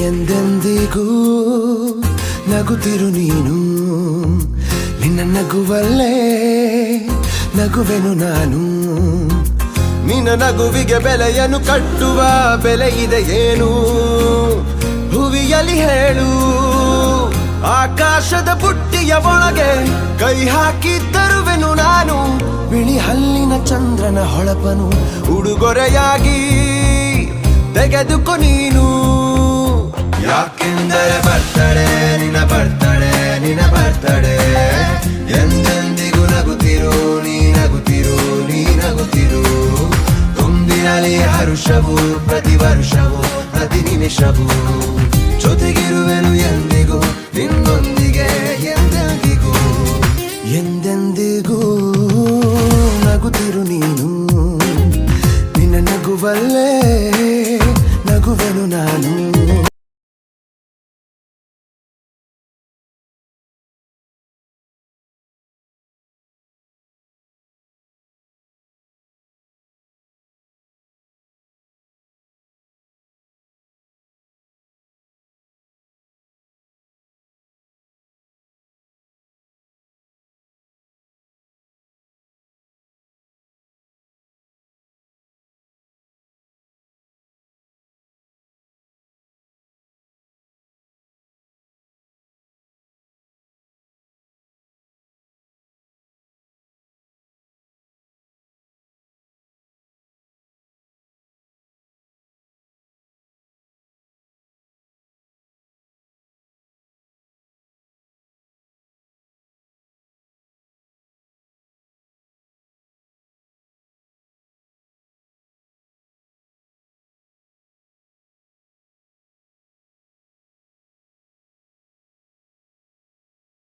ಎಂದೆಂದಿಗೂ ನಗುತ್ತಿರು ನೀನು, ನಿನ್ನ ನಗುವಲ್ಲೇ ನಗುವೆನು ನಾನು. ನಿನ್ನ ನಗುವಿಗೆ ಬೆಲೆಯನ್ನು ಕಟ್ಟುವ ಬೆಲೆ ಇದೆ ಏನು, ಹುವಿಯಲ್ಲಿ ಹೇಳು. ಆಕಾಶದ ಬುಟ್ಟಿಯ ಒಳಗೆ ಕೈ ಹಾಕಿ ತರುವೆನು ನಾನು, ಬಿಳಿ ಹಲ್ಲಿನ ಚಂದ್ರನ ಹೊಳಪನು ಉಡುಗೊರೆಯಾಗಿ ತೆಗೆದುಕೊ ನೀನು. ಯಾಕೆಂದರೆ ಬರ್ತಡೆ ನಿನ್ನ ಬರ್ತಡೆ ನಿನ್ನ ಬರ್ತಡೆ, ಎಂದೆಂದಿಗೂ ನಗುತ್ತಿರು ನೀ ನಗುತ್ತಿರು ನೀ ನಗುತ್ತಿರು. ತುಂಬಿರಲಿ ಹರುಷವು ಪ್ರತಿ ವರ್ಷವೂ ಪ್ರತಿ ನಿಮಿಷವೂ, ಜೊತೆಗಿರುವೆನು ಎಂದಿಗೂ ನಿನ್ನೊಂದಿಗೆ ಎಂದೆಂದಿಗೂ. ಎಂದೆಂದಿಗೂ ನಗುತ್ತಿರು ನೀನು, ನಿನ್ನ ನಗುವಲ್ಲೇ ನಗುವೆನು ನಾನು.